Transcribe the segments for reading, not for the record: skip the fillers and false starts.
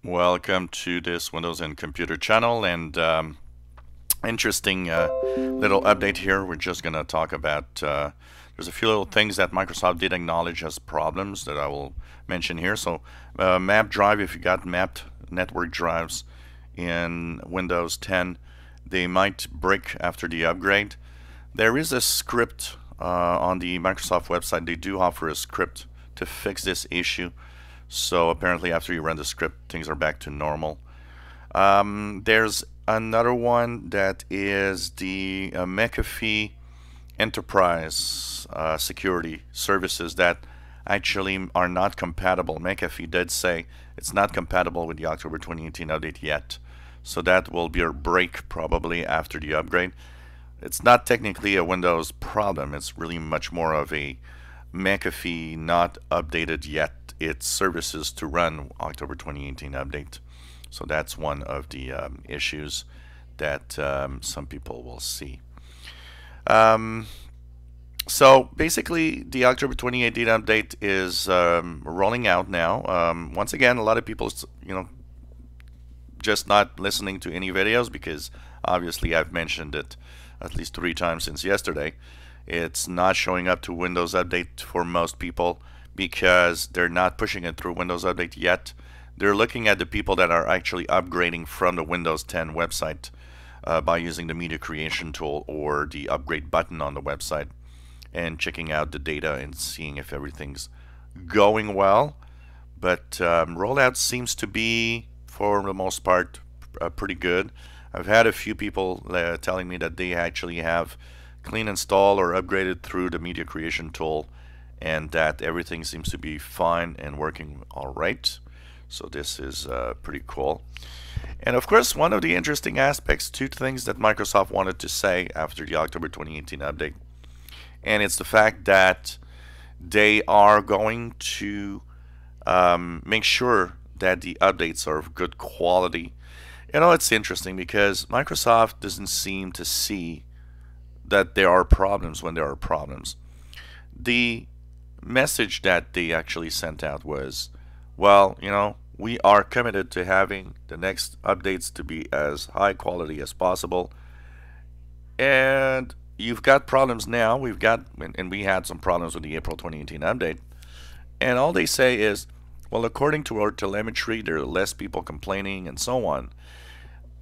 Welcome to this Windows and Computer channel, and interesting little update here. We're just going to talk about there's a few little things that Microsoft did acknowledge as problems that I will mention here. So map drive, if you got mapped network drives in Windows 10, they might break after the upgrade. There is a script on the Microsoft website. They do offer a script to fix this issue. So apparently after you run the script, things are back to normal. There's another one that is the McAfee Enterprise Security Services that actually are not compatible. McAfee did say it's not compatible with the October 2018 update yet. So that will be a break probably after the upgrade. It's not technically a Windows problem. It's really much more of a McAfee not updated yet its services to run October 2018 update. So that's one of the issues that some people will see. So basically, the October 2018 update is rolling out now. Once again, a lot of people, just not listening to any videos because obviously I've mentioned it at least 3 times since yesterday. It's not showing up to Windows Update for most people because they're not pushing it through Windows Update yet. They're looking at the people that are actually upgrading from the Windows 10 website by using the media creation tool or the upgrade button on the website and checking out the data and seeing if everything's going well. But rollout seems to be, for the most part, pretty good. I've had a few people telling me that they actually have clean install or upgraded through the media creation tool and that everything seems to be fine and working all right. So this is pretty cool. And of course, one of the interesting aspects, 2 things that Microsoft wanted to say after the October 2018 update, and it's the fact that they are going to make sure that the updates are of good quality. It's interesting because Microsoft doesn't seem to see that there are problems when there are problems. The message that they actually sent out was, well, we are committed to having the next updates to be as high quality as possible. And you've got problems now. We had some problems with the April 2018 update. And all they say is, well, according to our telemetry, there are less people complaining and so on.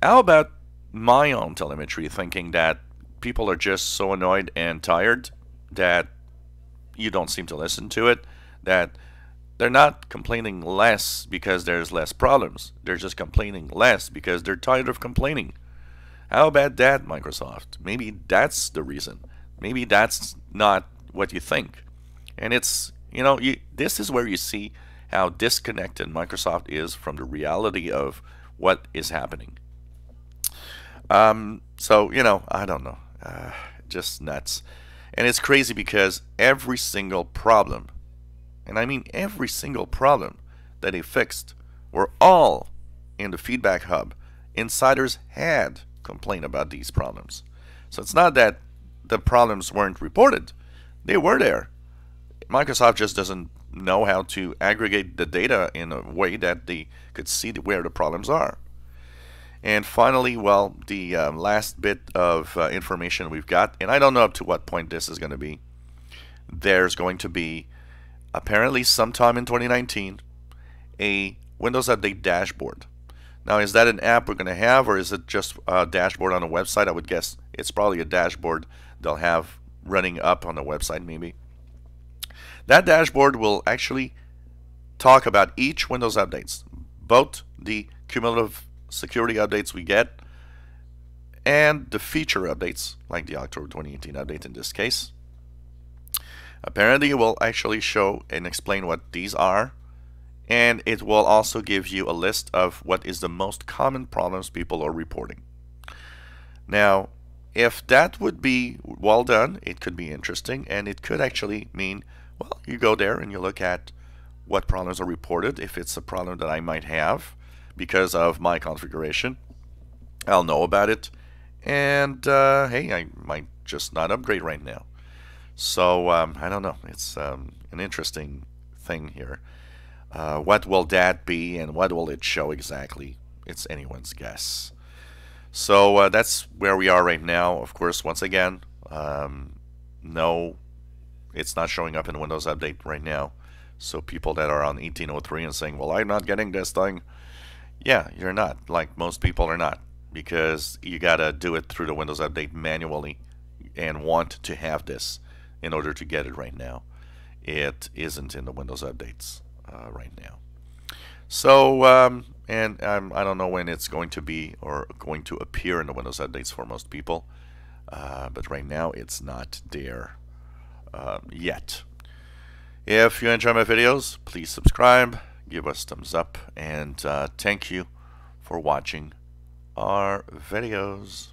How about my own telemetry thinking that people are just so annoyed and tired that you don't seem to listen to it, that they're not complaining less because there's less problems. They're just complaining less because they're tired of complaining. How about that, Microsoft? Maybe that's the reason. Maybe that's not what you think. And it's, this is where you see how disconnected Microsoft is from the reality of what is happening. So, I don't know. Just nuts. And it's crazy because every single problem, and I mean every single problem that they fixed, were all in the feedback hub. Insiders had complained about these problems. So it's not that the problems weren't reported. They were there. Microsoft just doesn't know how to aggregate the data in a way that they could see where the problems are. And finally, well, the last bit of information we've got, and I don't know up to what point this is going to be, there's going to be, apparently sometime in 2019, a Windows Update dashboard. Now, is that an app we're going to have, or is it just a dashboard on a website? I would guess it's probably a dashboard they'll have running up on the website, maybe. That dashboard will actually talk about each Windows updates, both the cumulative security updates we get and the feature updates, like the October 2018 update in this case. Apparently it will actually show and explain what these are, and it will also give you a list of what is the most common problems people are reporting. Now, if that would be well done, it could be interesting, and it could actually mean, well, you go there and you look at what problems are reported. If it's a problem that I might have because of my configuration, I'll know about it, and hey, I might just not upgrade right now. So I don't know, it's an interesting thing here. What will that be and what will it show exactly? It's anyone's guess. So that's where we are right now. Of course, once again, no, it's not showing up in Windows Update right now. So people that are on 1803 and saying, well, I'm not getting this thing. Yeah, you're not. Like most people are not. Because you gotta do it through the Windows Update manually and want to have this in order to get it right now. It isn't in the Windows Updates right now. So, I don't know when it's going to be or going to appear in the Windows Updates for most people. But right now it's not there yet. If you enjoy my videos, please subscribe, give us thumbs up, and thank you for watching our videos.